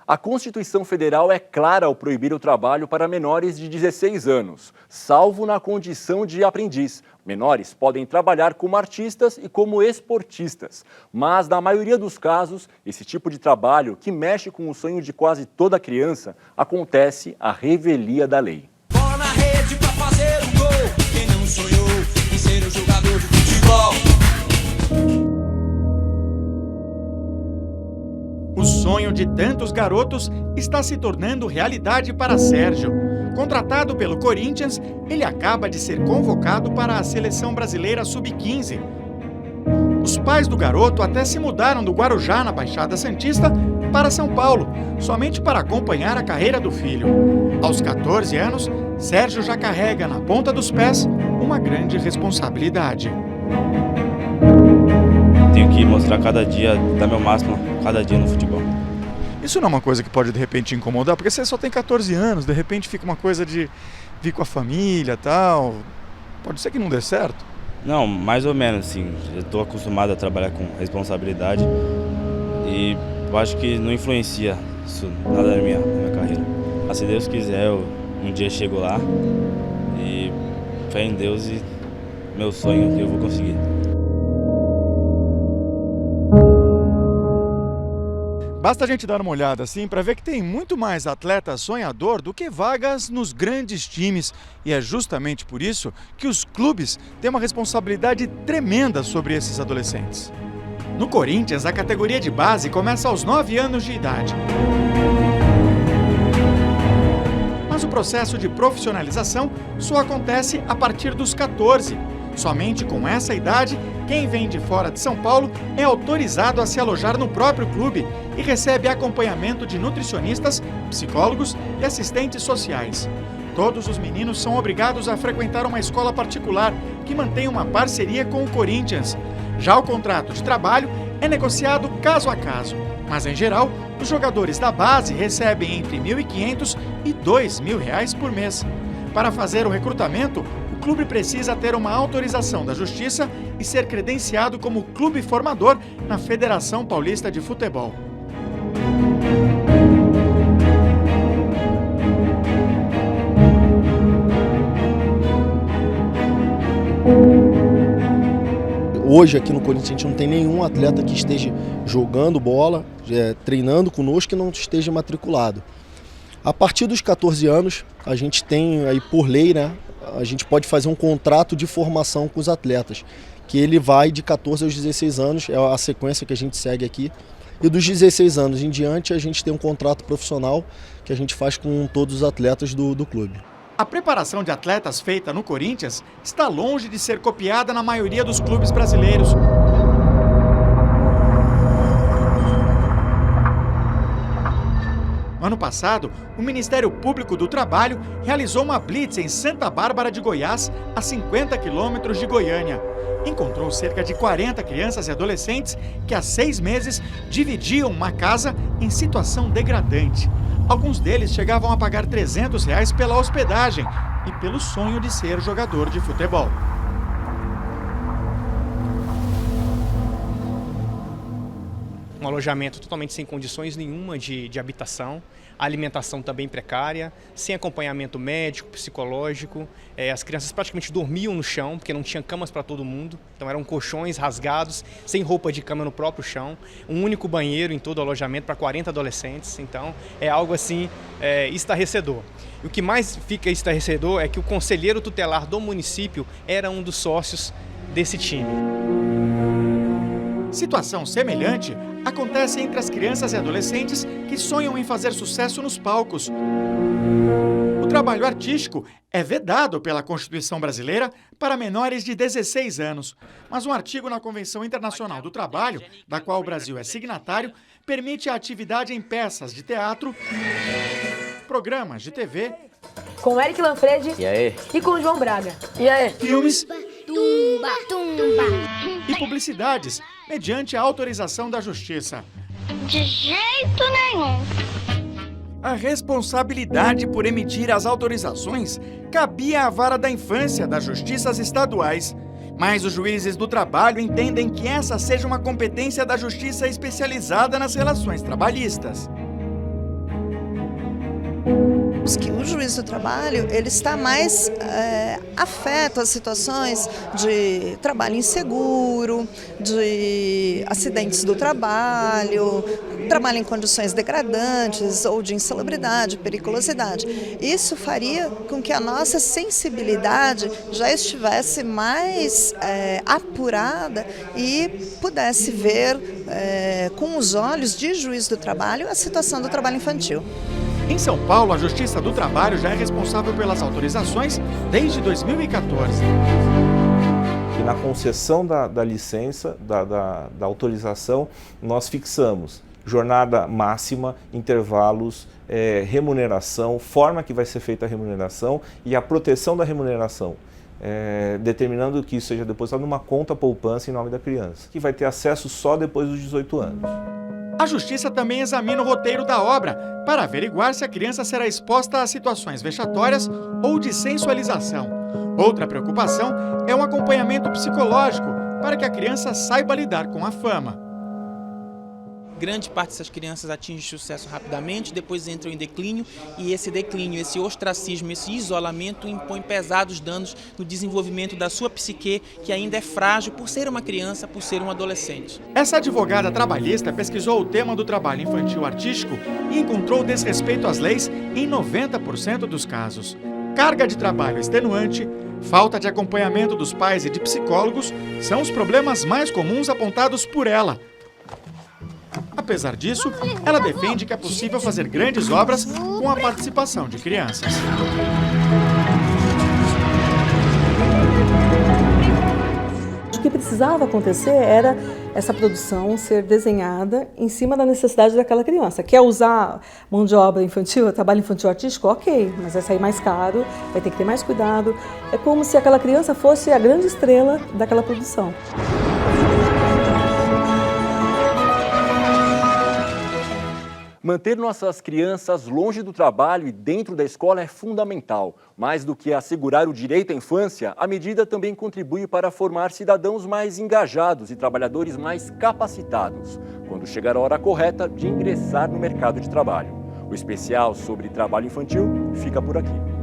A Constituição Federal é clara ao proibir o trabalho para menores de 16 anos, salvo na condição de aprendiz. Menores podem trabalhar como artistas e como esportistas, mas na maioria dos casos, esse tipo de trabalho, que mexe com o sonho de quase toda criança, acontece à revelia da lei. Bola na rede pra fazer um gol, quem não sonhou em ser um jogador de futebol? O sonho de tantos garotos está se tornando realidade para Sérgio. Contratado pelo Corinthians, ele acaba de ser convocado para a Seleção Brasileira Sub-15. Os pais do garoto até se mudaram do Guarujá, na Baixada Santista, para São Paulo, somente para acompanhar a carreira do filho. Aos 14 anos, Sérgio já carrega na ponta dos pés uma grande responsabilidade. Tenho que mostrar cada dia, dar meu máximo, cada dia no futebol. Isso não é uma coisa que pode de repente incomodar? Porque você só tem 14 anos, de repente fica uma coisa de vir com a família e tal. Pode ser que não dê certo? Não, mais ou menos, sim. Eu estou acostumado a trabalhar com responsabilidade e eu acho que não influencia isso nada na minha carreira. Mas se Deus quiser, eu um dia chego lá e fé em Deus e meu sonho que eu vou conseguir. Basta a gente dar uma olhada assim para ver que tem muito mais atleta sonhador do que vagas nos grandes times. E é justamente por isso que os clubes têm uma responsabilidade tremenda sobre esses adolescentes. No Corinthians, a categoria de base começa aos 9 anos de idade. Mas o processo de profissionalização só acontece a partir dos 14. Somente com essa idade, quem vem de fora de São Paulo é autorizado a se alojar no próprio clube e recebe acompanhamento de nutricionistas, psicólogos e assistentes sociais. Todos os meninos são obrigados a frequentar uma escola particular que mantém uma parceria com o Corinthians. Já o contrato de trabalho é negociado caso a caso, mas em geral, os jogadores da base recebem entre R$ 1.500 e R$ 2.000 por mês. Para fazer o recrutamento, o clube precisa ter uma autorização da Justiça e ser credenciado como clube formador na Federação Paulista de Futebol. Hoje aqui no Corinthians a gente não tem nenhum atleta que esteja jogando bola, treinando conosco, que não esteja matriculado. A partir dos 14 anos, a gente tem aí por lei, né? A gente pode fazer um contrato de formação com os atletas, que ele vai de 14 aos 16 anos, é a sequência que a gente segue aqui. E dos 16 anos em diante, a gente tem um contrato profissional que a gente faz com todos os atletas do clube. A preparação de atletas feita no Corinthians está longe de ser copiada na maioria dos clubes brasileiros. No ano passado, o Ministério Público do Trabalho realizou uma blitz em Santa Bárbara de Goiás, a 50 quilômetros de Goiânia. Encontrou cerca de 40 crianças e adolescentes que há 6 meses dividiam uma casa em situação degradante. Alguns deles chegavam a pagar R$ 300 pela hospedagem e pelo sonho de ser jogador de futebol. Um alojamento totalmente sem condições nenhuma de habitação, a alimentação também precária, sem acompanhamento médico, psicológico. As crianças praticamente dormiam no chão, porque não tinha camas para todo mundo. Então eram colchões rasgados, sem roupa de cama no próprio chão. Um único banheiro em todo o alojamento para 40 adolescentes. Então é algo assim estarrecedor. E o que mais fica estarrecedor é que o conselheiro tutelar do município era um dos sócios desse time. Situação semelhante acontece entre as crianças e adolescentes que sonham em fazer sucesso nos palcos. O trabalho artístico é vedado pela Constituição Brasileira para menores de 16 anos, mas um artigo na Convenção Internacional do Trabalho, da qual o Brasil é signatário, permite a atividade em peças de teatro, programas de TV, com Eric Lanfredi e com João Braga. E aí? Filmes Tumba, tumba. E publicidades, mediante a autorização da Justiça. De jeito nenhum. A responsabilidade por emitir as autorizações cabia à Vara da Infância das Justiças Estaduais. Mas os juízes do trabalho entendem que essa seja uma competência da justiça especializada nas relações trabalhistas. Que o juiz do trabalho ele está mais afeto às situações de trabalho inseguro, de acidentes do trabalho, trabalho em condições degradantes ou de insalubridade, periculosidade. Isso faria com que a nossa sensibilidade já estivesse mais apurada e pudesse ver com os olhos de juiz do trabalho a situação do trabalho infantil. Em São Paulo, a Justiça do Trabalho já é responsável pelas autorizações desde 2014. E na concessão da licença, da autorização, nós fixamos jornada máxima, intervalos, remuneração, forma que vai ser feita a remuneração e a proteção da remuneração, determinando que isso seja depositado numa conta poupança em nome da criança, que vai ter acesso só depois dos 18 anos. A Justiça também examina o roteiro da obra para averiguar se a criança será exposta a situações vexatórias ou de sensualização. Outra preocupação é um acompanhamento psicológico para que a criança saiba lidar com a fama. Grande parte dessas crianças atinge sucesso rapidamente, depois entram em declínio e esse declínio, esse ostracismo, esse isolamento impõe pesados danos no desenvolvimento da sua psique, que ainda é frágil por ser uma criança, por ser um adolescente. Essa advogada trabalhista pesquisou o tema do trabalho infantil artístico e encontrou desrespeito às leis em 90% dos casos. Carga de trabalho extenuante, falta de acompanhamento dos pais e de psicólogos são os problemas mais comuns apontados por ela. Apesar disso, ela defende que é possível fazer grandes obras com a participação de crianças. O que precisava acontecer era essa produção ser desenhada em cima da necessidade daquela criança. Quer usar mão de obra infantil, trabalho infantil artístico? Ok, mas vai sair mais caro, vai ter que ter mais cuidado. É como se aquela criança fosse a grande estrela daquela produção. Manter nossas crianças longe do trabalho e dentro da escola é fundamental. Mais do que assegurar o direito à infância, a medida também contribui para formar cidadãos mais engajados e trabalhadores mais capacitados, quando chegar a hora correta de ingressar no mercado de trabalho. O especial sobre trabalho infantil fica por aqui.